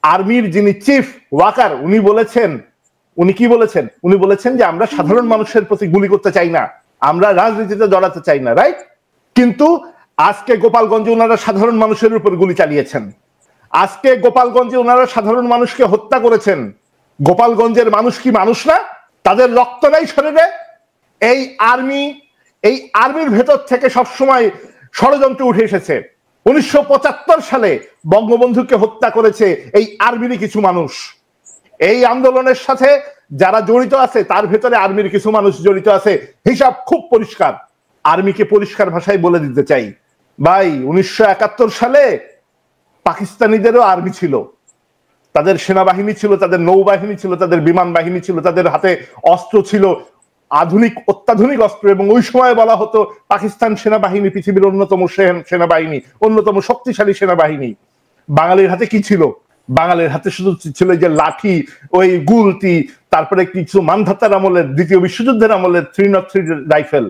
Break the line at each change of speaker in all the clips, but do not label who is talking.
আর্মির যিনি চিফ ওয়াকার উনি কি বলেছেন? উনি বলেছেন যে আমরা সাধারণ মানুষের প্রতি গুলি করতে চাই না, আমরা রাজনীতিতে জড়াতে চাই না, রাইট? কিন্তু আজকে গোপালগঞ্জে ওনারা সাধারণ মানুষের উপর গুলি চালিয়েছেন, আজকে গোপালগঞ্জে ওনারা সাধারণ মানুষকে হত্যা করেছেন। গোপালগঞ্জের মানুষ কি মানুষ না? তাদের রক্ত নাই শরীরে? এই আর্মির ভেতর থেকে সবসময় ষড়যন্ত্র উঠে এসেছে। 1975 সালে বঙ্গবন্ধুকে হত্যা করেছে এই আর্মিরই কিছু মানুষ। এই আন্দোলনের সাথে যারা জড়িত আছে তার ভেতরে আর্মির কিছু মানুষ জড়িত আছে, হিসাব খুব পরিষ্কার। আর্মিকে পরিষ্কার ভাষায় বলে দিতে চাই, ভাই 1971 সালে পাকিস্তানিদেরও আর্মি ছিল, তাদের সেনাবাহিনী ছিল, তাদের নৌবাহিনী ছিল, তাদের বিমান বাহিনী ছিল, তাদের হাতে অস্ত্র ছিল, অত্যাধুনিক অস্ত্র। এবং ওই সময় বলা হতো পাকিস্তান সেনাবাহিনী পৃথিবীর অন্যতম সেনাবাহিনী, অন্যতম শক্তিশালী সেনাবাহিনী। বাঙালির হাতে কি ছিল? বাঙালির হাতে শুধু ছিল যে লাঠি, ওই গুলতি, তারপরে কিছু মানধাতার আমলের, দ্বিতীয় বিশ্বযুদ্ধের আমলের 303 রাইফেল।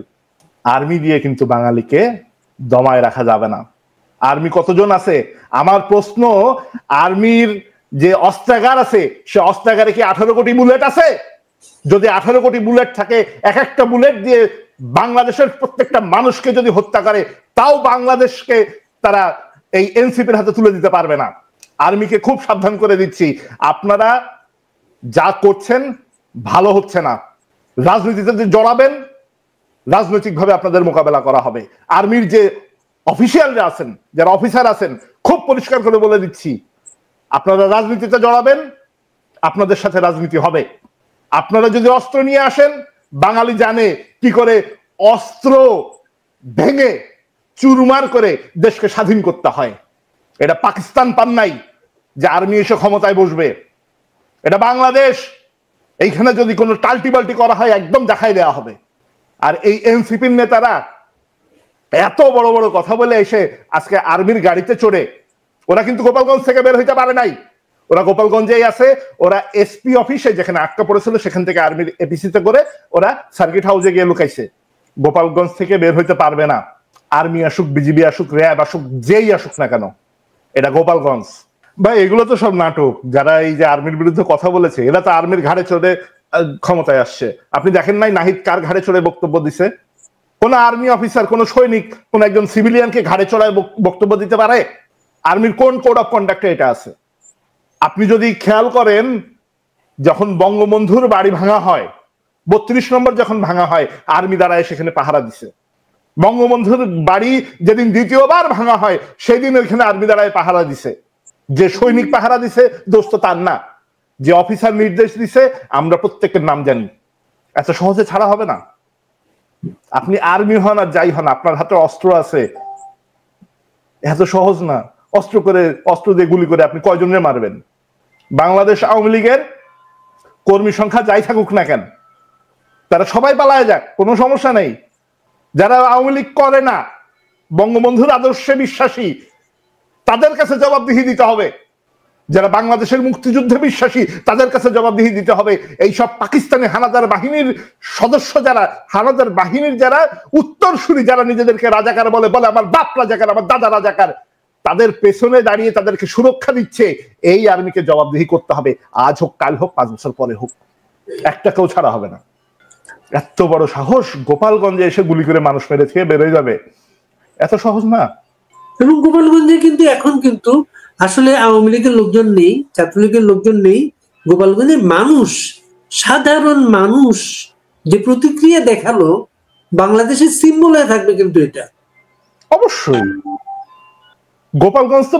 আর্মি দিয়ে কিন্তু বাঙালিকে দমায় রাখা যাবে না। আর্মি কতজন আছে? আমার প্রশ্ন, আর্মির যে অস্ত্রাগার আছে সে অস্ত্রাগারে কি 18 কোটি বুলেট আছে? যদি 18 কোটি বুলেট থাকে, এক একটা বুলেট দিয়ে বাংলাদেশের প্রত্যেকটা মানুষকে যদি হত্যা করে, তাও বাংলাদেশকে তারা এই এনসিপির হাতে তুলে দিতে পারবে না। আর্মিকে খুব সাবধান করে দিচ্ছি, আপনারা যা করছেন ভালো হচ্ছে না। রাজনীতিতে জড়াবেন, রাজনৈতিকভাবে আপনাদের মোকাবেলা করা হবে। আর্মির যে অফিসিয়ালরা আছেন, যারা অফিসার আছেন, খুব পরিষ্কার করে বলে দিচ্ছি, আপনারা রাজনীতিতে জড়াবেন, আপনাদের সাথে রাজনীতি হবে। আপনারা যদি অস্ত্র নিয়ে আসেন, বাঙালি জানে কি করে অস্ত্র ভেঙে চুরমার করে দেশকে স্বাধীন করতে হয়। এটা পাকিস্তান পান নাই যে আর্মি এসে ক্ষমতায় বসবে, এটা বাংলাদেশ। এইখানে যদি কোনো টাল্টি বাল্টি করা হয় একদম দেখাই দেওয়া হবে। আর এই এনসিপির নেতারা এত বড় বড় কথা বলে এসে আজকে আর্মির গাড়িতে চড়ে, ওরা কিন্তু গোপালগঞ্জ থেকে বের হইতে পারে নাই, ওরা গোপালগঞ্জেই আছে। ওরা এসপি অফিসে যেখানে আটকা পড়েছিল সেখান থেকে আর্মির এপিসিতে করে ওরা সার্কিট হাউসে গিয়ে লুকাইছে। গোপালগঞ্জ থেকে বের হইতে পারবে না। আর্মি আসুক, বিজিবি আসুক, র্যাব আসুক, যেই আসুক না কেন, এটা গোপালগঞ্জ। ভাই এগুলো তো সব নাটক। যারা এই যে আর্মির বিরুদ্ধে কথা বলেছে এরা তো আর্মির ঘাড়ে চড়ে ক্ষমতায় আসছে। আপনি দেখেন নাই নাহিদ কার ঘাড়ে চড়ে বক্তব্য দিছে? কোন আর্মি অফিসার, কোন সৈনিক, কোন একজন সিভিলিয়ানকে ঘাড়ে চড়ায় বক্তব্য দিতে পারে? আর্মির কোন কোড অফ কন্ডাক্টে এটা আছে? আপনি যদি খেয়াল করেন, যখন বঙ্গবন্ধুর বাড়ি ভাঙা হয়, 32 নম্বর যখন ভাঙা হয়, আর্মি দ্বারা সেখানে পাহারা দিছে। বঙ্গবন্ধুর বাড়ি যেদিন দ্বিতীয়বার ভাঙা হয় সেদিন ওইখানে আর্মি দ্বারা পাহারা দিছে। যে সৈনিক পাহারা দিছে দোস্ত তার না, যে অফিসার নির্দেশ দিছে আমরা প্রত্যেকের নাম জানি। এত সহজে ছাড়া হবে না। আপনি আর্মি হন আর যাই হন, আপনার হাতে অস্ত্র আছে, এত সহজ না। অস্ত্র দিয়ে গুলি করে আপনি কয়জনে মারবেন? বাংলাদেশ আওয়ামী লীগের কর্মী সংখ্যা যাই থাকুক না কেন, তারা সবাই পালায় যাক, কোনো সমস্যা নেই। যারা আওয়ামী লীগ করে না, বঙ্গবন্ধুর আদর্শে বিশ্বাসী, তাদের কাছে জবাবদিহি দিতে হবে। যারা বাংলাদেশের মুক্তিযুদ্ধে বিশ্বাসী তাদের কাছে জবাবদিহি দিতে হবে। এইসব পাকিস্তানি হানাদার বাহিনীর সদস্য, যারা হানাদার বাহিনীর যারা উত্তরসূরি, যারা নিজেদেরকে রাজাকার বলে আমার বাপ রাজাকার, আমার দাদা রাজাকার, তাদের পেছনে দাঁড়িয়ে তাদেরকে সুরক্ষা দিচ্ছে, এই আর্মিকে জবাবদিহি করতে হবে। আজ হোক, কাল হোক, 5 বছর পরে হোক, একটা কেউ ছাড়া হবে না। এত বড় সাহস, গোপালগঞ্জে এসে গুলি করে মানুষ মেরে থেকে বেরোয় যাবে, এত সহজ না।
এবং গোপালগঞ্জে কিন্তু এখন কিন্তু আসলে আওয়ামী লীগের লোকজন নেই, ছাত্রলীগের লোকজন নেই। গোপালগঞ্জের মানুষ, সাধারণ মানুষ যে প্রতিক্রিয়া দেখালো, বাংলাদেশের সিম্বল হয়ে থাকবে কিন্তু এটা।
অবশ্যই গোপালগঞ্জ তো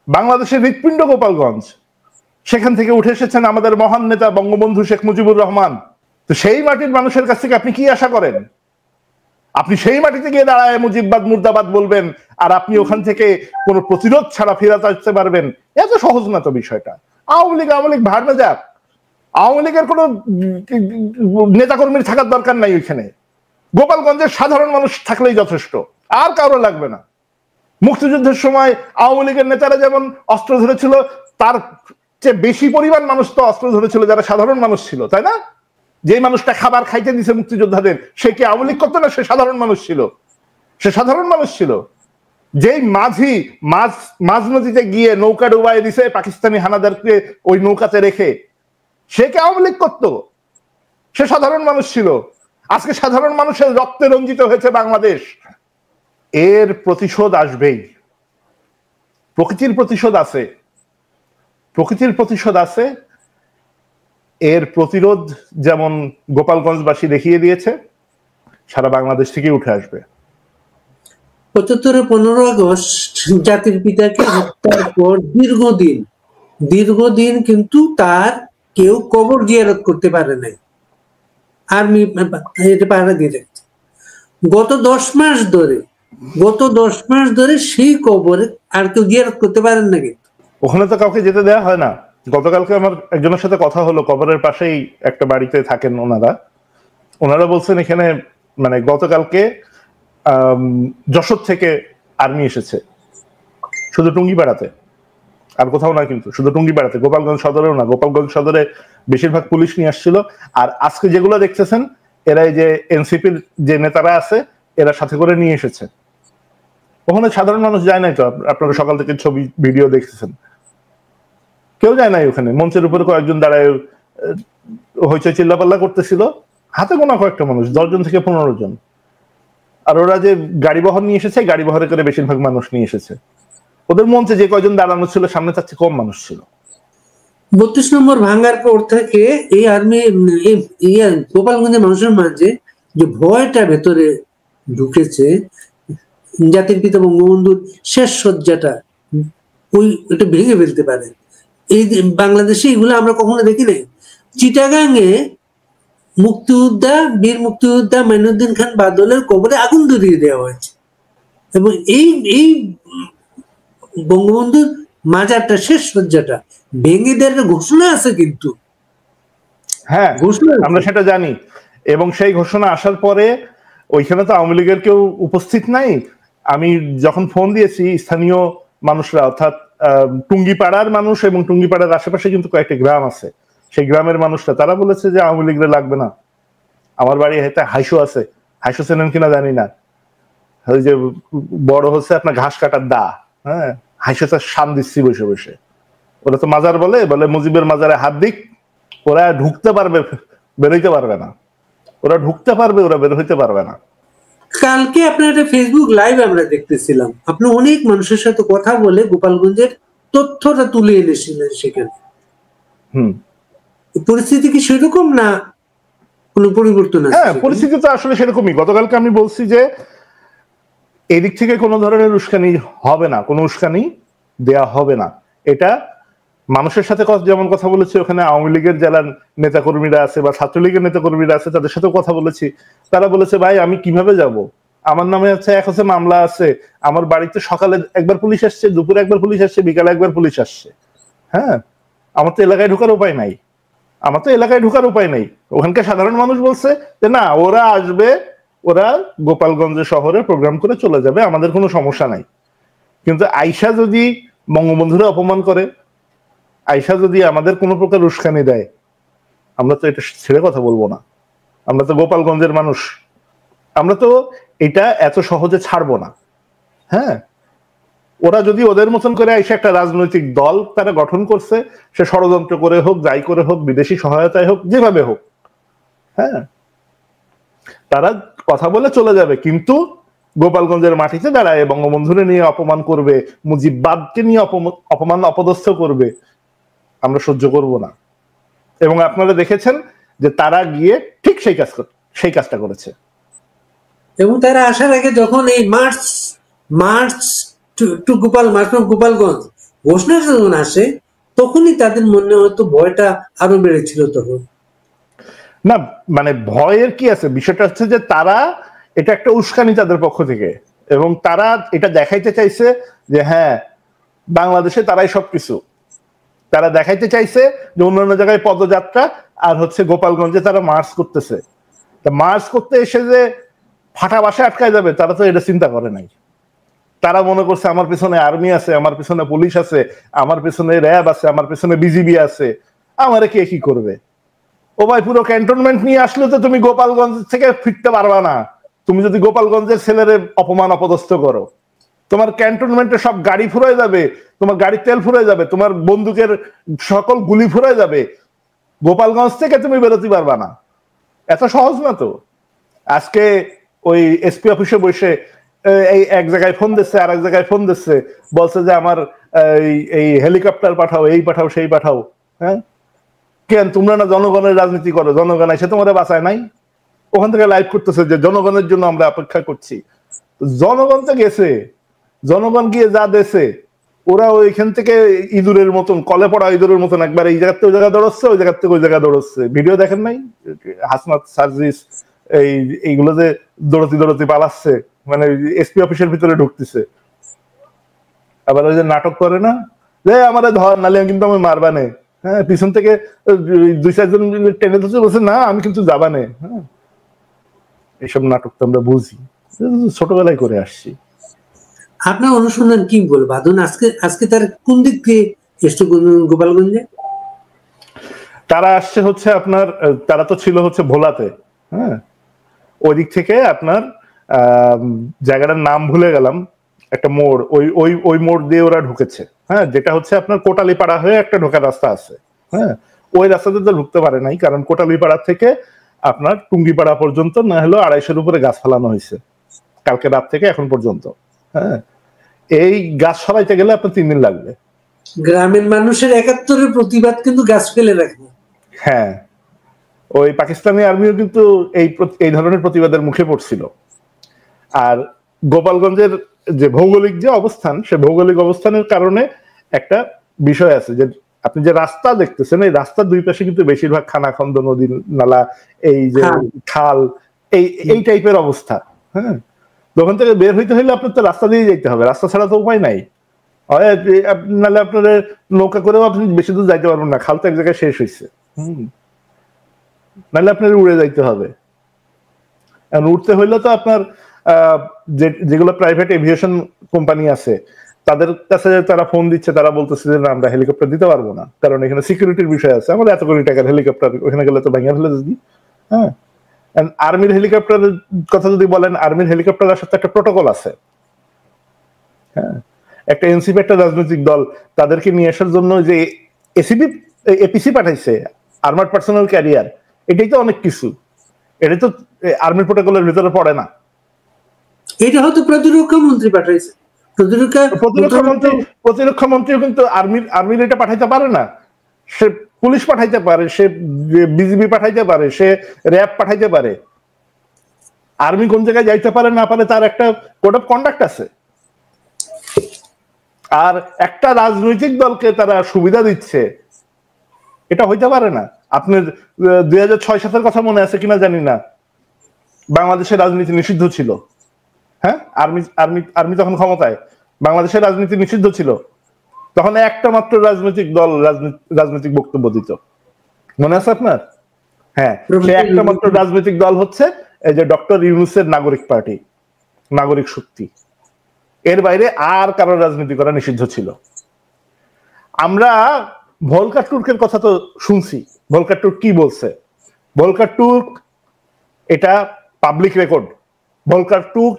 বাংলাদেশের হৃৎপিণ্ড গোপালগঞ্জ। সেখান থেকে উঠে এসেছেন আমাদের মহান নেতা বঙ্গবন্ধু শেখ মুজিবুর রহমান। তো সেই মাটির মানুষের কাছ থেকে আপনি কি আশা করেন? আপনি সেই মাটিতে গিয়ে দাঁড়ায় মুজিববাদ মুর্দাবাদ বলবেন, আর আপনি ওখান থেকে কোন প্রতিরোধ ছাড়া ফেরত আসতে পারবেন? এত সহজ না তো বিষয়টা। আওয়ামী লীগ ভাড়না যাক, আওয়ামী লীগের কোন নেতাকর্মীর থাকার দরকার নাই ওইখানে। গোপালগঞ্জের সাধারণ মানুষ থাকলেই যথেষ্ট, আর কারো লাগবে না। মুক্তিযুদ্ধের সময় আওয়ামী লীগের নেতারা যেমন অস্ত্র ধরেছিল, তার চেয়ে বেশি পরিমাণ মানুষ তো অস্ত্র ধরেছিল যারা সাধারণ মানুষ ছিল, তাই না? যে মানুষটা খাবার খাইতে দিছে মুক্তিযোদ্ধাদের, সে কি আওয়ামী লীগ করতো না? সে সাধারণ মানুষ ছিল। যেই মাঝি মাঝ নদীতে গিয়ে নৌকা ডুবাই দিছে পাকিস্তানি হানাদারকে ওই নৌকাতে রেখে, সে কে আওয়ামী লীগ করতো? সে সাধারণ মানুষ ছিল। আজকে সাধারণ মানুষের রক্তে রঞ্জিত হয়েছে বাংলাদেশ। এর প্রতিশোধ আসবেই। প্রকৃতির প্রতিশোধ আছে, প্রকৃতির প্রতিশোধ আছে। এর প্রতিরোধ যেমন গোপালগঞ্জবাসী দেখিয়ে দিয়েছে, সারা বাংলাদেশ থেকে উঠে আসবে।
৭৫ 15 আগস্ট জাতির পিতাকে হত্যার পর দীর্ঘদিন কিন্তু তার কেউ কবর জিয়ারত করতে পারে নাই, আর্মি এটা পাহারা দিয়ে রাখছে। গত 10 মাস ধরে সেই কবরে আর কেউ জিয়ারত করতে পারেন না। কিন্তু
ওখানে তো কাউকে যেতে দেওয়া হয় না। গতকালকে আমার একজনের সাথে কথা হলো, কবরের পাশেই একটা বাড়িতে থাকেন ওনারা বলছেন এখানে মানে গতকালকে যশোর থেকে আর্মি এসেছে শুধু টুঙ্গিপাড়াতে, আর কোথাও না, কিন্তু শুধু টুঙ্গিপাড়াতে, গোপালগঞ্জ সদরেও না। গোপালগঞ্জ সদরে বেশিরভাগ পুলিশ নিয়ে আসছিল। আর আজকে যেগুলো দেখতেছেন এরা এই যে এনসিপির যে নেতারা আছে এরা সাথে করে নিয়ে এসেছে। ওখানে সাধারণ মানুষ যায় নাই তো, আপনারা সকাল থেকে ছবি ভিডিও দেখতেছেন, কেউ যায় নাই ওখানে। মঞ্চের উপরে কয়েকজন দাঁড়ায় হইচই চিল্লাপাল্লা করতেছিল, হাতে গোনা কয়েকটা মানুষ, 10 জন থেকে 15 জন। আর ওরা যে গাড়ি বহর নিয়ে এসেছে, গাড়ি বহরে করে বেশিরভাগ মানুষ নিয়ে এসেছে। ওদের মঞ্চে যে কয়জন দাঁড়ানো ছিল সামনে তার চেয়ে কম মানুষ ছিল।
32 নম্বর ভাঙ্গার পর থেকে এই আর্মি গোপালগঞ্জের মানুষের মাঝে যে ভয়টা ভেতরে ঢুকেছে, জাতির পিতা বঙ্গবন্ধুর শেষ শয্যাটা ওইটা ভেঙে ফেলতে পারে। এই বাংলাদেশে এগুলো আমরা কখনো দেখি নাই। চিটাগাঙে বীর মুক্তিযোদ্ধা মাইনুদ্দিন খান বাদলের কবরে আগুন ধরিয়ে দেওয়া হয়েছে, এবং এই বঙ্গবন্ধুর মাজারটা শেষ শয্যাটা ভেঙে দেওয়ার ঘোষণা আছে। কিন্তু
হ্যাঁ, আমরা সেটা জানি। এবং সেই ঘোষণা আসার পরে ওইখানে তো আওয়ামী লীগের কেউ উপস্থিত নাই। আমি যখন ফোন দিয়েছি, স্থানীয় মানুষরা অর্থাৎ টুঙ্গিপাড়ার মানুষ এবং টুঙ্গিপাড়ার আশেপাশে কিন্তু কয়েকটা গ্রাম আছে, সেই গ্রামের মানুষরা তারা বলেছে যে আওয়ামী লীগের লাগবে না। আমার বাড়ি হাতে হাইশো আছে, হাইশো চেনেন কিনা জানি না, ওই যে বড় হচ্ছে আপনার ঘাস কাটার দা, হ্যাঁ, হাইশোতে শান দিচ্ছি বসে বসে। ওরা তো মাজার বলে মুজিবের মাজারে হাত দিক, ওরা ঢুকতে পারবে, বেরোইতে পারবে না। ওরা ঢুকতে পারবে, ওরা বের হইতে পারবে না।
কালকে আপনার একটা ফেসবুক লাইভ আমরা দেখতেছিলাম, আপনি অনেক মানুষের সাথে কথা বলে গোপালগঞ্জের তথ্যটা তুলে এনেছিলেন সেখানে। পরিস্থিতি কি সেরকম না কোন পরিবর্তন আছে?
হ্যাঁ, পরিস্থিতি তো আসলে সেরকমই। গতকালকে আমি বলছি যে এদিক থেকে কোনো ধরনের উস্কানি হবে না, কোনো উস্কানি দেয়া হবে না। এটা মানুষের সাথে যেমন কথা বলেছি, ওখানে আওয়ামী লীগের যারা নেতাকর্মীরা আছে বা ছাত্রলীগের নেতাকর্মীরা আছে তাদের সাথেও কথা বলেছি। তারা বলেছে ভাই আমি কিভাবে যাব, আমার নামে হচ্ছে মামলা আছে, আমার বাড়িতে সকালে একবার পুলিশ আসছে, দুপুরে একবার পুলিশ আসছে, বিকালে একবার পুলিশ আসছে। হ্যাঁ, আমার তো এলাকায় ঢোকার উপায় নাই, ওখানকার সাধারণ মানুষ বলছে যে না, ওরা আসবে, ওরা গোপালগঞ্জে শহরে প্রোগ্রাম করে চলে যাবে, আমাদের কোনো সমস্যা নাই। কিন্তু আইসা যদি বঙ্গবন্ধুরা অপমান করে, আইসা যদি আমাদের কোনো প্রকার উস্কানি দেয়, আমরা তো এটা ছেড়ে কথা বলবো না। আমরা তো গোপালগঞ্জের মানুষ, আমরা তো এটা এত সহজে ছাড়বো না। হ্যাঁ, ওরা যদি ওদের মতন করে আইসা একটা রাজনৈতিক দল তারা গঠন করছে, সে ষড়যন্ত্র করে হোক, যাই করে হোক, বিদেশি সহায়তায় হোক, যেভাবে হোক, হ্যাঁ, তারা কথা বলে চলে যাবে। কিন্তু গোপালগঞ্জের মাটিতে দাঁড়ায় বঙ্গবন্ধুরে নিয়ে অপমান করবে, মুজিববাদকে নিয়ে অপমান অপদস্থ করবে, আমরা সহ্য করব না। এবং আপনারা দেখেছেন যে তারা গিয়ে ঠিক সেই কাজটা করেছে।
এবং তারা আসার আগে যখন এই মার্চ টু গোপালগঞ্জ ঘোষণা যখন আসে, তখনই তাদের মনে হয়তো ভয়টা আরো বেড়েছিল। তখন
না, মানে ভয়ের কি আছে, বিষয়টা হচ্ছে যে তারা এটা একটা উস্কানি তাদের পক্ষ থেকে, এবং তারা এটা দেখাইতে চাইছে যে হ্যাঁ, বাংলাদেশে তারাই সবকিছু। তারা দেখাইতে চাইছে যে অন্যান্য জায়গায় পদযাত্রা, আর হচ্ছে গোপালগঞ্জে তারা মার্চ করতেছে। তা মার্চ করতে এসে যে ফাটা বাসায় আটকায় যাবে, তারা তো এটা চিন্তা করে নাই। তারা মনে করছে আমার পিছনে আর্মি আছে, আমার পিছনে পুলিশ আছে, আমার পিছনে র্যাব আছে, আমার পিছনে বিজিবি আছে, আমারে কে কি করবে। ও ভাই, পুরো ক্যান্টনমেন্ট নিয়ে আসলে তো তুমি গোপালগঞ্জ থেকে ফিরতে পারবা না, তুমি যদি গোপালগঞ্জের ছেলেরে অপমান অপদস্থ করো। তোমার ক্যান্টনমেন্টে সব গাড়ি ফুরাই যাবে, তোমার গাড়ির তেল ফুরাই যাবে, তোমার বন্দুকের সকল গুলি ফুরাই যাবে, গোপালগঞ্জ থেকে তুমি বেরোতে পারবা না। এত সহজ না তো। আজকে ওই এসপি অফিসে বসে এই এক জায়গায় ফোন দিচ্ছে, আর এক জায়গায় ফোন দিচ্ছে, বলছে যে আমার এই হেলিকপ্টার পাঠাও, এই পাঠাও, সেই পাঠাও। হ্যাঁ, কেন তোমরা না জনগণের রাজনীতি করো? জনগণ এসে তোমাদের বাঁচায় নাই? ওখান থেকে লাইভ করতেছে যে জনগণের জন্য আমরা অপেক্ষা করছি। জনগণ তো গেছে, জনগণ গিয়ে যা দেশে, ওরা ওইখান থেকে ইঁদুরের মতন, কলে পড়া ইঁদুরের মতন একবার এই জায়গার থেকে ওই জায়গায় দৌড়চ্ছে, ওই জায়গার থেকে ওই জায়গায় দৌড়চ্ছে। ভিডিও দেখেন নাই? হাসনাত সার্জিস এইগুলো যে দৌড়তি পালাচ্ছে, মানে এসপি অফিসের ভিতরে ঢুকতেছে। আবার ওই যে নাটক করে না যে আমার ধর, নালে কিন্তু আমি মারবানে। হ্যাঁ, পিছন থেকে 2-4 জন টেনে ধরছে, বলছে না আমি কিন্তু যাবানে। হ্যাঁ, এইসব নাটক তো আমরা বুঝি, ছোটবেলায় করে আসছি।
আপনার অনুসন্ধান কি বলে বাদন? আজকে তার কোন দিক দিয়ে এসছে গোপালগঞ্জে?
তারা আসছে হচ্ছে আপনার, তারা তো ছিল হচ্ছে ভোলাতে। হ্যাঁ, ওই দিক থেকে আপনার জায়গাটার নাম ভুলে গেলাম, একটা মোড়, ওই মোড় দিয়ে ওরা ঢুকেছে। হ্যাঁ, যেটা হচ্ছে আপনার কোটালীপাড়া হয়ে একটা ঢোকার রাস্তা আছে। হ্যাঁ, ওই রাস্তাতে তো ঢুকতে পারে নাই, কারণ কোটালীপাড়া থেকে আপনার টুঙ্গিপাড়া পর্যন্ত না হলো 250-এর উপরে গাছ ফেলানো হয়েছে কালকে রাত থেকে এখন পর্যন্ত। হ্যাঁ, এই গাছ সরাইতে গেলে আপনার 3 দিন লাগবে।
গ্রামের মানুষের 71-এর প্রতিবাদ কিন্তু গাছ ফেলে রাখে।
হ্যাঁ, ওই পাকিস্তানি আর্মিও কিন্তু এই ধরনের প্রতিবাদের মুখে পড়ছিল। আর গোপালগঞ্জের যে ভৌগোলিক যে অবস্থান, সে ভৌগোলিক অবস্থানের কারণে একটা বিষয় আছে যে আপনি যে রাস্তা দেখতেছেন, এই রাস্তার দুই পাশে কিন্তু বেশিরভাগ খানাখন্দ, নদী নালা, এই যে খাল, এই টাইপের অবস্থা। হ্যাঁ, দোকান থেকে বের হইতে হইলে আপনার তো রাস্তা দিয়ে যেতে হবে, রাস্তা ছাড়া তো উপায় নাই। নাহলে আপনার নৌকা করেও আপনি বেশি দূর যাইতে পারবেন না, খাল তো এক জায়গায় শেষ হয়েছে। নাহলে আপনার উড়ে যাইতে হবে। উঠতে হইলে তো আপনার যেগুলো প্রাইভেট এভিয়েশন কোম্পানি আছে তাদের কাছে তারা ফোন দিচ্ছে, তারা বলতেছে যে না আমরা হেলিকপ্টার দিতে পারবো না, কারণ এখানে সিকিউরিটির বিষয় আছে, আমাদের এত কোটি টাকার হেলিকপ্টার ওখানে গেলে তো ভেঙে ফেলে যদি। হ্যাঁ, আর্মির হেলিকপ্টারের কথা যদি বলেন, আর্মির হেলিকপ্টার আসার তো একটা প্রোটোকল আছে। হ্যাঁ, একটা এনসিপি, একটা রাজনৈতিক দল, তাদেরকে নিয়ে আসার জন্য যে এপিসি পাঠাইছে, আর্মার্ড পার্সোনাল ক্যারিয়ার, এটাই তো অনেক কিছু। এটা তো আর্মির প্রোটোকলের ভিতরে পড়ে না।
এটা হয়তো প্রতিরক্ষা মন্ত্রী পাঠাইছে।
প্রতিরক্ষা মন্ত্রীও কিন্তু আর্মির এটা পাঠাইতে পারে না। সে পুলিশ পাঠাইতে পারে, সে বিজিবি পাঠাইতে পারে, সে র্যাব পাঠাইতে পারে। আর্মি কোন জায়গায় যাইতে পারে না পারে তার একটা কোড অফ কন্ডাক্ট আছে। আর একটা রাজনৈতিক দলকে তারা সুবিধা দিচ্ছে, এটা হইতে পারে না। আপনার 2006-07 কথা মনে আছে কিনা জানি না, বাংলাদেশের রাজনীতি নিষিদ্ধ ছিল। হ্যাঁ, আর্মি তখন ক্ষমতায়, বাংলাদেশের রাজনীতি নিষিদ্ধ ছিল। তখন একটা মাত্র রাজনৈতিক দল রাজনৈতিক বক্তব্য দিত, মনে আছে আপনার? হ্যাঁ, সে একটা মাত্র রাজনৈতিক দল হচ্ছে এই যে ডক্টর ইউনূসের নাগরিক পার্টি, নাগরিক শক্তি। এর বাইরে আর কারো রাজনীতি করা নিষিদ্ধ ছিল। আমরা ভলকার টুর্কের কথা তো শুনছি। ভলকার টুর্ক কি বলছে? ভলকার টুর্ক এটা পাবলিক রেকর্ড। ভলকার টুর্ক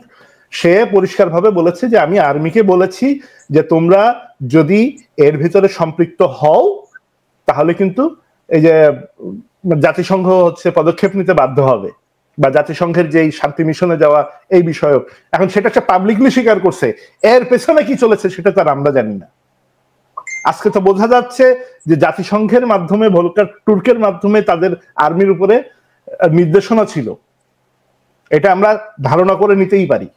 সে পরিষ্কারভাবে বলেছে যে আমি আর্মিকে বলেছি যে তোমরা যদি এর ভিতরে সম্পৃক্ত হও তাহলে কিন্তু এই যে জাতিসংঘ হচ্ছে পদক্ষেপ নিতে বাধ্য হবে, বা জাতিসংঘের যে শান্তি মিশনে যাওয়া এই বিষয়ক। এখন সেটা সে পাবলিকলি স্বীকার করছে, এর পেছনে কি চলেছে সেটা তার আমরা জানি না। আজকে তো বোঝা যাচ্ছে যে জাতিসংঘের মাধ্যমে, ভলকার টুর্কের মাধ্যমে তাদের আর্মির উপরে নির্দেশনা ছিল, এটা আমরা ধারণা করে নিতেই পারি।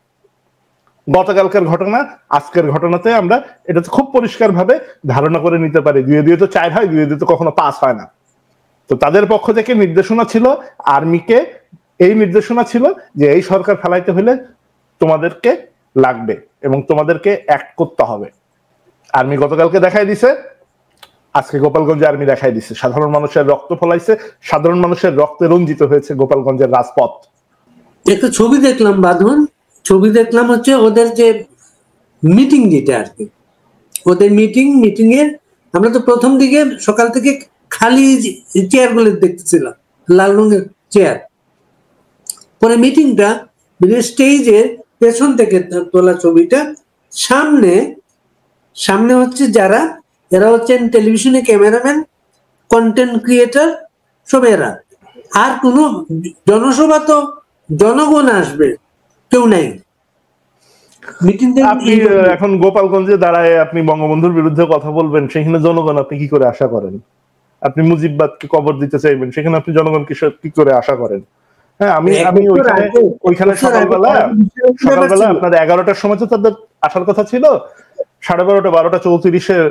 গতকালকের ঘটনা, আজকের ঘটনাতে আমরা এটা খুব পরিষ্কার ভাবে ধারণা করে নিতে পারি। 2 তো 4 হয়, 2 তো কখনো 5 হয় না। তো তাদের পক্ষ থেকে নির্দেশনা ছিল আর্মিকে, এই নির্দেশনা ছিল যে এই সরকার ফেলাইতে হলে তোমাদেরকে লাগবে এবং তোমাদেরকে অ্যাক্ট করতে হবে। আর্মি গতকালকে দেখাই দিছে, আজকে গোপালগঞ্জে আর্মি দেখাই দিছে। সাধারণ মানুষের রক্ত ফলাইছে, সাধারণ মানুষের রক্তে রঞ্জিত হয়েছে গোপালগঞ্জের রাজপথ।
একটা ছবি দেখলাম বাঁধন, ছবি দেখলাম হচ্ছে ওদের যে মিটিং, যেটা আর কি ওদের মিটিং এর আমরা তো প্রথম দিকে সকাল থেকে খালি চেয়ার গুলো দেখতেছিলাম, লাল রঙের চেয়ার। পরে মিটিংটা স্টেজের পেছন থেকে তোলা ছবিটা, সামনে সামনে হচ্ছে যারা, এরা হচ্ছেন টেলিভিশনে ক্যামেরাম্যান, কন্টেন্ট ক্রিয়েটর, সব এরা। আর কোনো জনসভা তো জনগণ আসবে, কেউ নাই। মিটিং
আপনি এখন গোপালগঞ্জে দাঁড়ায় আপনি বঙ্গবন্ধুর বিরুদ্ধে কথা বলবেন, সেখানে জনগণ আপনি কি করে আশা করেন? আপনি মুজিববাদকে কবর দিতে চাইবেন, সেখানে আপনি জনগণ কি করে আশা করেন? হ্যাঁ, আমি ওইখানে সকালবেলা আপনার 11টার সময় তো তাদের আসার কথা ছিল, 12:30 12:34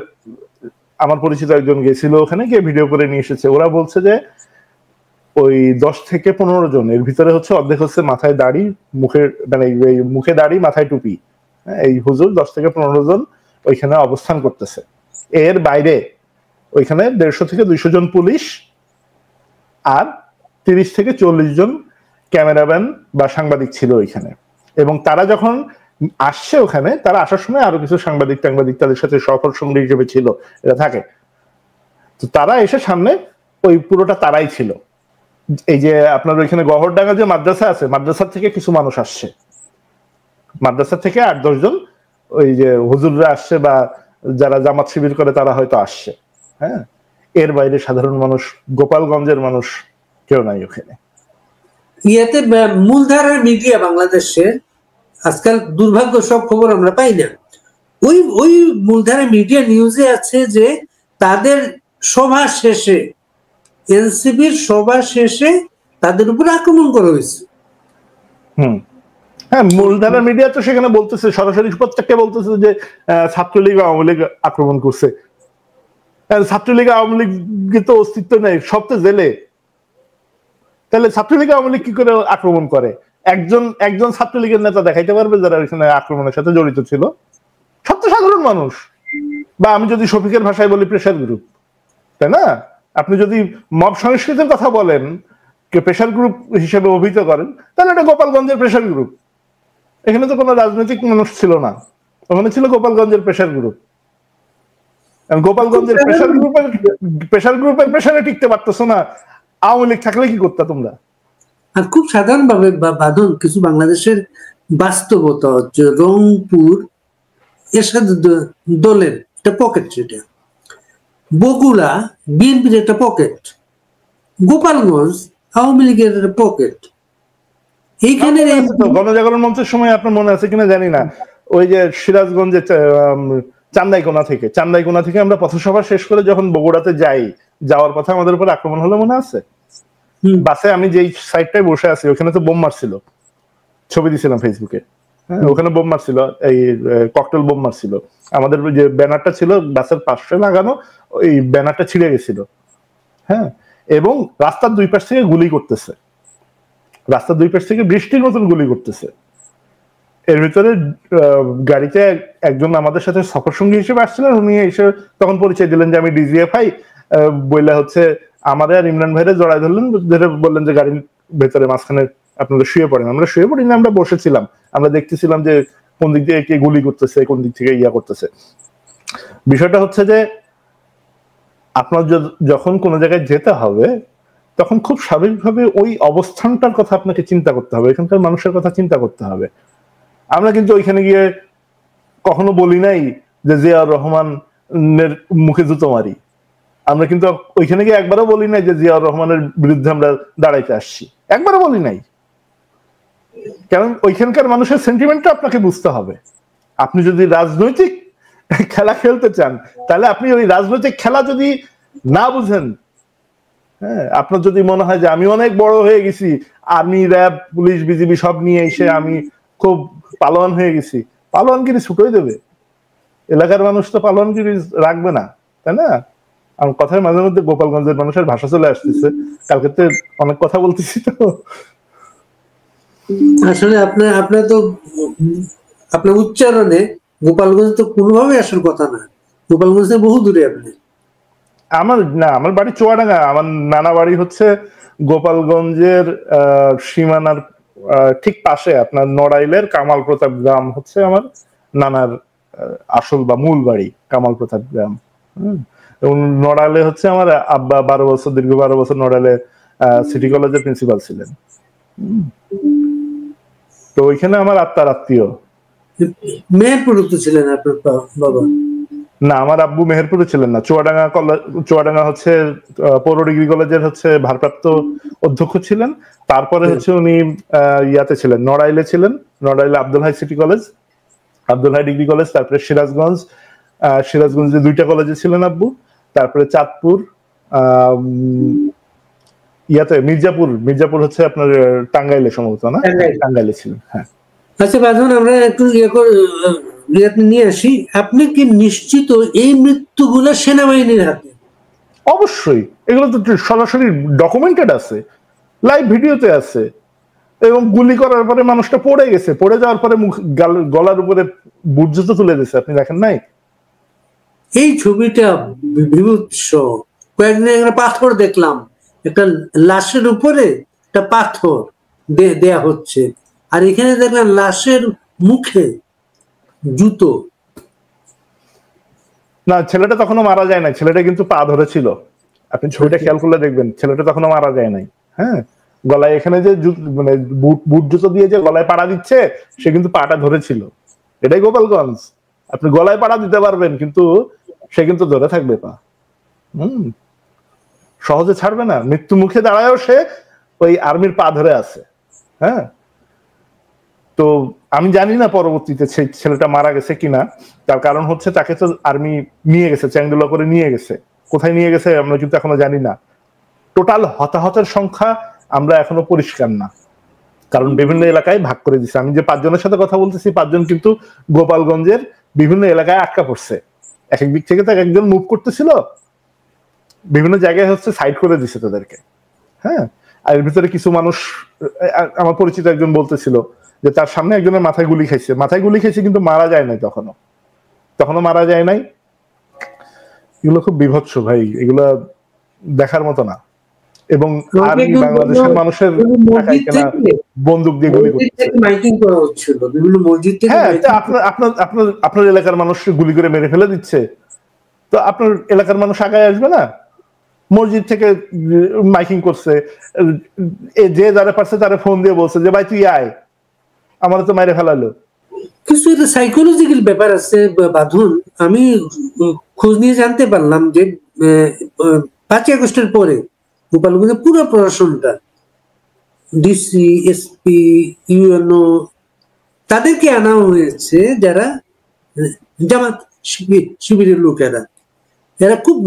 আমার পরিচিত একজন গেছিল, ওখানে গিয়ে ভিডিও করে নিয়ে এসেছে। ওরা বলছে যে ওই 10 থেকে 15 জন, এর ভিতরে হচ্ছে অর্ধেক হচ্ছে মাথায় দাড়ি, মুখে দাড়ি, মাথায় টুপি, এই হুজুর 10 থেকে 15 জন ওইখানে অবস্থান করতেছে। এর বাইরে ওইখানে 150 থেকে 200 জন পুলিশ আর 30 থেকে 40 জন ক্যামেরাম্যান বা সাংবাদিক ছিল ওইখানে। এবং তারা যখন আসছে ওখানে, তারা আসার সময় আরো কিছু সাংবাদিক তাদের সাথে সফর সঙ্গী হিসেবে ছিল, এটা থাকে। তো তারা এসে সামনে ওই পুরোটা তারাই ছিল। এই যে আপনার ওইখানে গহরডাঙ্গা যে মাদ্রাসা আছে, মাদ্রাসার থেকে কিছু মানুষ আসছে, মাদ্রাসা থেকে 8-10 জন ওই যে হুজুররা আসছে, বা যারা জামাত শিবির করে তারা হয়তো আসছে। হ্যাঁ, এর বাইরে সাধারণ মানুষ, গোপালগঞ্জের মানুষ কেউ নাই ওখানে।
ইয়েতে মূলধারার মিডিয়া বাংলাদেশে আজকাল দুর্ভাগ্য, সব খবর আমরা পাই না। ওই মূলধারার মিডিয়া নিউজে আছে যে তাদের সভা শেষে, এনসিপির সভা শেষে তাদের উপর আক্রমণ করা হয়েছে।
হ্যাঁ, মূলধারা মিডিয়া তো সেখানে বলতেছে, সরাসরি প্রত্যেকটা বলতেছে যে ছাত্রলীগ আওয়ামী লীগ আক্রমণ করছে। ছাত্রলীগ আওয়ামী লীগ তো অস্তিত্ব নেই, সব তো জেলে। তাহলে ছাত্রলীগ আওয়ামী লীগ কি করে আক্রমণ করে? একজন ছাত্রলীগের নেতা দেখাইতে পারবে যারা এখানে আক্রমণের সাথে জড়িত ছিল? সব তো সাধারণ মানুষ, বা আমি যদি শফিকের ভাষায় বলি প্রেশার গ্রুপ, তাই না? আপনি যদি মব সংস্কৃতির কথা বলেন, প্রেশার গ্রুপ হিসেবে অভিহিত করেন, তাহলে এটা গোপালগঞ্জের প্রেশার গ্রুপ। এখানে তো কোনো রাজনৈতিক মানুষ ছিল না, ওখানে ছিল গোপালগঞ্জের প্রেশার গ্রুপ। গোপালগঞ্জের প্রেশার গ্রুপের প্রেশারে টিকতে পারতেছো না, আওয়ামী লীগ থাকলে কি করতে তোমরা?
আর খুব সাধারণ ভাবে বাঁধন কিছু বাংলাদেশের বাস্তবতা হচ্ছে, রংপুর এরশাদ দলের একটা পকেট, সেটা বগুড়া বিএনপির একটা পকেট, গোপালগঞ্জ আওয়ামী লীগের একটা পকেট। এইখানে
গণজাগরণ মঞ্চের সময় আপনার মনে আছে কিনা জানি না, ওই যে সিরাজগঞ্জে চান্দাইকোনা থেকে আমরা পথসভা শেষ করে যখন বগুড়াতে যাওয়ার পথে আমাদের উপর আক্রমণ হলো, মনে আছে? বাসে আমি যেই সাইডটায় বসে আছি ওখানে তো বোম মারছিল, ছবি দিছিলাম ফেসবুকে। হ্যাঁ, ওখানে বোম মারছিল, এই ককটেল বোম মারছিল। আমাদের যে ব্যানারটা ছিল বাসের পাশে লাগানো, ওই ব্যানারটা ছিঁড়ে গেছিল। হ্যাঁ, এবং রাস্তার দুই পাশ থেকে গুলি করতেছে, রাস্তার দুই পাশ থেকে বৃষ্টির মতন গুলি করতেছে। এর ভিতরে গাড়িতে একজন আমাদের সাথে সফর সঙ্গী হিসেবে আসছিলেন, উনি এসে তখন পরিচয় দিলেন যে আমি ডিজিএফআই, বইলা হচ্ছে আমাদের আর ইমরান ভাইরে জড়াই ধরলেন, ধরে বললেন যে গাড়ির ভেতরে মাঝখানে আপনারা শুয়ে পড়েন। আমরা শুয়ে পড়ি না, আমরা বসেছিলাম, আমরা দেখতেছিলাম যে কোন দিক দিয়ে কে গুলি করতেছে, কোন দিক থেকে ইয়া করতেছে। বিষয়টা হচ্ছে যে আপনার যখন কোনো জায়গায় যেতে হবে, তখন খুব স্বাভাবিকভাবে ওই অবস্থানটার কথা আপনাকে চিন্তা করতে হবে, এখানকার মানুষের কথা চিন্তা করতে হবে। আমরা কিন্তু ওইখানে গিয়ে কখনো বলি নাই যে জিয়াউর রহমানের মুখে জুতো মারি। আমরা কিন্তু ওইখানে গিয়ে একবারও বলি নাই যে জিয়াউর রহমানের বিরুদ্ধে আমরা দাঁড়াইতে আসছি, একবারও বলি নাই। কারণ ওইখানকার মানুষের সেন্টিমেন্টটা আপনাকে বুঝতে হবে। আপনি যদি রাজনৈতিক খেলা খেলতে চান, তাহলে আপনি ওই রাজনৈতিক খেলা যদি না বুঝেন, হ্যাঁ, আপনার যদি মনে হয় যে আমি অনেক বড় হয়ে গেছি, আর্মি, র্যাব, পুলিশ, বিজিবি সব নিয়ে এসে আমি খুব পালোয়ান হয়ে গেছি, পালোয়ানগিরি ছুটোই দেবে। এলাকার মানুষ তো পালোয়ানগিরি রাখবে না, তাই না? আমার কথার মাঝে মধ্যে গোপালগঞ্জের মানুষের ভাষা চলে আসতেছে, কালকে তো অনেক কথা বলতেছি। তো
আসলে আপনার তো আপনার উচ্চারণে গোপালগঞ্জ তো কোনোভাবে আসার কথা না, গোপালগঞ্জ থেকে বহু দূরে আপনি।
আমার বাড়ি চুয়াডাঙ্গা, আমার নানা বাড়ি হচ্ছে গোপালগঞ্জের সীমানার ঠিক পাশে। আপনার নড়াইলের কামাল প্রতাপ গ্রাম হচ্ছে আমার নানার আসল বা মূল বাড়ি, কামাল প্রতাপ গ্রাম। এবং নড়াইলে হচ্ছে আমার আব্বা দীর্ঘ 12 বছর নড়াইলে সিটি কলেজের প্রিন্সিপাল ছিলেন। তো ওইখানে আমার আত্মীয়।
মেহেরপুরে তো ছিলেন আপনার বাবা?
না, আমার আব্বু মেহেরপুরে ছিলেন না, চুয়াডাঙ্গা হচ্ছে পৌর ডিগ্রি কলেজের হচ্ছে ভারপ্রাপ্ত অধ্যক্ষ ছিলেন। তারপরে হচ্ছে উনি ইয়াতে ছিলেন, নড়াইলে ছিলেন, নড়াইলে Abdul Hai city college, Abdul Hai degree college, তারপরে সিরাজগঞ্জে 2টা কলেজে ছিলেন আব্বু, তারপরে চাঁদপুর, ইয়াতে মির্জাপুর হচ্ছে আপনার টাঙ্গাইলে সম্ভবত, না টাঙ্গাইলে ছিলেন। হ্যাঁ।
আচ্ছা বাঁধন, আমরা একটু নিয়ে আসি। আপনি কি নিশ্চিত এই মৃত্যুগুলো সেনাবাহিনীর হাতে?
অবশ্যই, এগুলো তো সরাসরি ডকুমেন্টেড আছে, লাইভ ভিডিওতে আছে, এবং গুলি করার পরে মানুষটা পড়ে গেছে, পড়ে যাওয়ার পরে গলার উপরে বুর্জত তুলে দিয়েছে, আপনি দেখেন নাই?
এই ছবিটা বিভৎস। কয়েকদিন একটা পাথর দেখলাম, একটা লাশের উপরে একটা পাথর দেয়া হচ্ছে, আর এখানে দেখলাম লাশের মুখে জুতো।
না, ছেলেটা তখনও মারা যায় নাই, ছেলেটা কিন্তু পা ধরেছিল, আপনি ছবিটা খেয়াল করলে দেখবেন ছেলেটা তখনও মারা যায় নাই। হ্যাঁ, গলায় এখানে যে মানে বুট জুতো দিয়ে যে গলায় পাড়া দিচ্ছে, সে কিন্তু পাটা ধরেছিল। এটাই গোপালগঞ্জ, আপনি গলায় পাড়া দিতে পারবেন কিন্তু সে কিন্তু ধরে থাকবে পা। সহজে ছাড়বে না, মৃত্যু মুখে দাঁড়ায়ও সে ওই আর্মির পা ধরে আছে। হ্যাঁ, তো আমি জানি না পরবর্তীতে ছেলেটা মারা গেছে কিনা, তার কারণ হচ্ছে তাকে তো আর্মি নিয়ে গেছে, চ্যাংদোলা করে নিয়ে গেছে, কোথায় নিয়ে গেছে আমরা কিন্তু এখনো জানি না। টোটাল হতাহতের সংখ্যা আমরা এখনো পরিষ্কার না, কারণ বিভিন্ন এলাকায় ভাগ করে দিচ্ছে। আমি যে 5 জনের সাথে কথা বলতেছি, 5 জন কিন্তু গোপালগঞ্জের বিভিন্ন এলাকায় আটকা পড়ছে, এক এক দিক থেকে তো একজন মুভ করতেছিল, বিভিন্ন জায়গায় হচ্ছে সাইড করে দিচ্ছে তাদেরকে। হ্যাঁ, আর এর ভিতরে কিছু মানুষ, আমার পরিচিত একজন বলতেছিল যে তার সামনে একজনের মাথায় গুলি খাইছে কিন্তু মারা যায় নাই, তখনও মারা যায় নাই। এগুলো খুব বিভৎস ভাই, এগুলা দেখার মতো না। এবং আর্মি বাংলাদেশের মানুষের বন্দুক দিয়ে গুলি করছে। হ্যাঁ, আপনার এলাকার মানুষ গুলি করে মেরে ফেলে দিচ্ছে, তো আপনার এলাকার মানুষ আগায় আসবে না? মসজিদ থেকে মাইকিং করছে, যে যারা পারছে তারা ফোন দিয়ে বলছে যে ভাই তুই আয়, আমার তো মাইরে ফেলালো।
কিছু একটা সাইকোলজিক্যাল ব্যাপার আছে বাঁধন। আমি খোঁজ নিয়ে জানতে পারলাম যে 5ই আগস্টের পরে গোপালগঞ্জের পুরো প্রশাসনটা, ডিসি, এসপি, ইউএনও, তাদেরকে আনা হয়েছে যারা জামাত শিবিরের লোকেরা। এরা খুব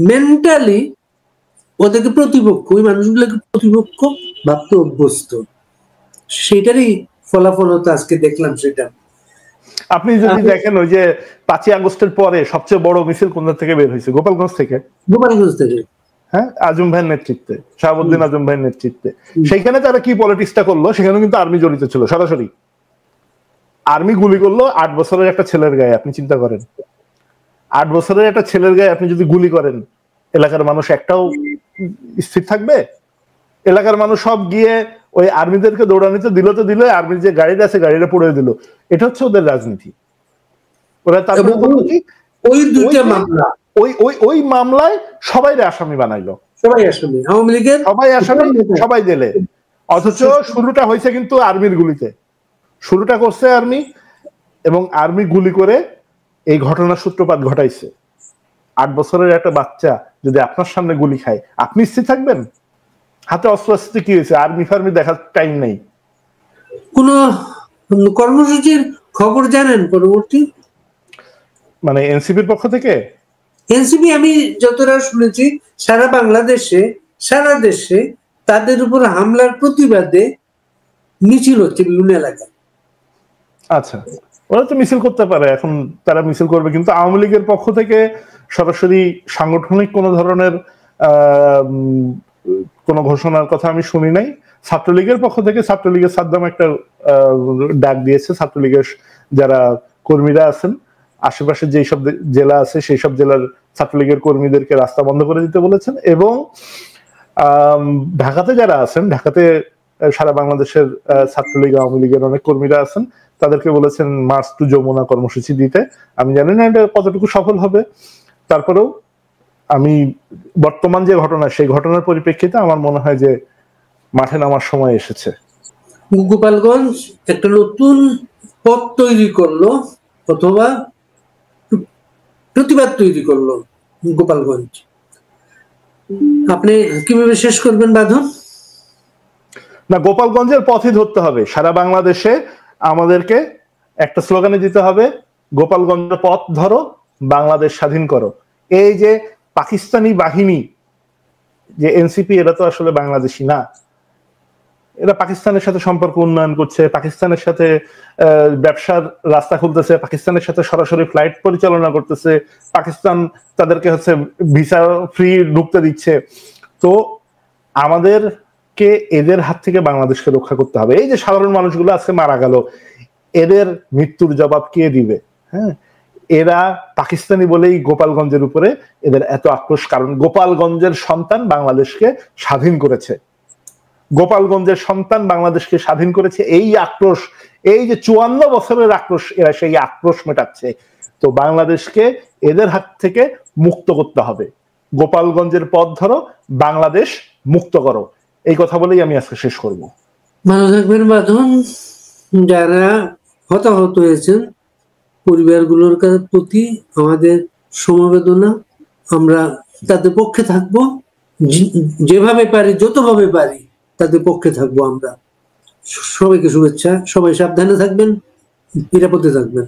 মেন্টালি ওদেরকে প্রতিপক্ষ, ওই মানুষগুলোকে প্রতিপক্ষ ভাবতে অভ্যস্ত। সেটারই ফলাফল হতো আজকে দেখলাম সেটা।
আপনি যদি দেখেন ওই যে 5ই আগস্টের পরে সবচেয়ে বড় মিছিল কোন থেকে বের হয়েছে? গোপালগঞ্জ থেকে। হ্যাঁ, আজম ভাইয়ের নেতৃত্বে, শাহাবুদ্দিন আজম ভাইয়ের নেতৃত্বে। সেইখানে তারা কি পলিটিক্সটা করলো, সেখানে কিন্তু আর্মি জড়িত ছিল সরাসরি। আর্মি গুলি করলো 8 বছরের একটা ছেলের গায়ে, আপনি চিন্তা করেন। 8 বছরের একটা ছেলের গায়ে আপনি যদি গুলি করেন, এলাকার মানুষ একটাও স্থির থাকবে? এলাকার মানুষ সব গিয়ে ওই আর্মিদেরকে দৌড়ানিতে দিল, তো দিল, আর্মির যে গাড়িটা আছে গাড়িটা পড়ে দিল। এটা হচ্ছে ওদের রাজনীতি। ওরা তারপরে ওই মামলায় সবাই আসামি বানাইলো, সবাই আসামি, সবাই জেলে। অথচ শুরুটা হয়েছে কিন্তু আর্মির গুলিতে, শুরুটা করছে আর্মি, এবং আর্মি গুলি করে এই ঘটনার সূত্রপাত ঘটাইছে। 8 বছরের একটা বাচ্চা যদি আপনার সামনে গুলি খায়, আপনি স্থির থাকবেন? হাতে অস্ত্র আসতে কি হয়েছে? আর্মি ফার্মি দেখার টাইম নেই।
কোন কর্মসূচির খবর জানেন পরবর্তী?
মানে এনসিপির পক্ষ থেকে?
এনসিপি আমি যতটা শুনেছি সারা বাংলাদেশে, সারা দেশে তাদের উপর হামলার প্রতিবাদে মিছিল হচ্ছে বিভিন্ন এলাকায়।
আচ্ছা, ওরা তো মিছিল করতে পারে, এখন তারা মিছিল করবে, কিন্তু আওয়ামী লীগের পক্ষ থেকে সরাসরি সাংগঠনিক কোনো ধরনের কোনো ঘোষণার কথা আমি শুনি নাই। ছাত্রলীগের পক্ষ থেকে, ছাত্রলীগের সাদ্দাম একটা ডাক দিয়েছে, ছাত্রলীগের যারা কর্মীরা আছেন আশেপাশে যেই সব জেলা আছে সেই সব জেলার ছাত্রলীগের কর্মীদেরকে রাস্তা বন্ধ করে দিতে বলেছেন, এবং ঢাকাতে যারা আছেন, ঢাকাতে সারা বাংলাদেশের ছাত্রলীগ আওয়ামী লীগের অনেক কর্মীরা আছেন, তাদেরকে বলেছেন মার্চ টু যমুনা কর্মসূচি দিতে। আমি জানি না এটা কতটুকু সফল হবে, তারপরেও আমি বর্তমান যে ঘটনা, সেই ঘটনার পরিপ্রেক্ষিতে আমার মনে হয় যে মাঠে নামার সময় এসেছে।
গোপালগঞ্জ একটা নতুন পথ তৈরি করলো অথবা প্রতিবাদ তৈরি করলো গোপালগঞ্জ। আপনি কিভাবে শেষ করবেন বাঁধন?
না, গোপালগঞ্জের পথই ধরতে হবে। সারা বাংলাদেশে আমাদেরকে একটা স্লোগানে দিতে হবে, গোপালগঞ্জের পথ ধরো, বাংলাদেশ স্বাধীন করো। এই যে পাকিস্তানি বাহিনী, যে এনসিপি, এরা তো আসলে বাংলাদেশি না। এরা পাকিস্তানের সাথে সম্পর্ক উন্নয়ন করছে, পাকিস্তানের সাথে ব্যবসার রাস্তা খুলতেছে, পাকিস্তানের সাথে সরাসরি ফ্লাইট পরিচালনা করতেছে, পাকিস্তান তাদেরকে হচ্ছে ভিসা ফ্রি ঢুকতে দিচ্ছে। তো আমাদেরকে এদের হাত থেকে বাংলাদেশকে রক্ষা করতে হবে। এই যে সাধারণ মানুষগুলো আজকে মারা গেল, এদের মৃত্যুর জবাব কে দিবে? হ্যাঁ, এরা পাকিস্তানি বলেই গোপালগঞ্জের উপরে এদের এত আক্রোশ, কারণ গোপালগঞ্জের সন্তান বাংলাদেশকে স্বাধীন করেছে। গোপালগঞ্জের সন্তান বাংলাদেশকে স্বাধীন করেছে, এই আক্রোশ, এই যে 54 বছরের আক্রোশ, এরা সেই আক্রোশ মেটাচ্ছে। তো বাংলাদেশকে এদের হাত থেকে মুক্ত করতে হবে। গোপালগঞ্জের পথ ধরো, বাংলাদেশ মুক্ত করো। এই কথা বলেই আমি আজকে শেষ করব।
ভালো থাকবেন বাঁধন। যারা হতাহত হয়েছেন পরিবারগুলোর প্রতি আমাদের সমবেদনা। আমরা তাদের পক্ষে থাকবো, যেভাবে পারি, যতভাবে পারি তাদের পক্ষে থাকবো আমরা। সবাইকে শুভেচ্ছা, সবাই সাবধানে থাকবেন, নিরাপদে থাকবেন।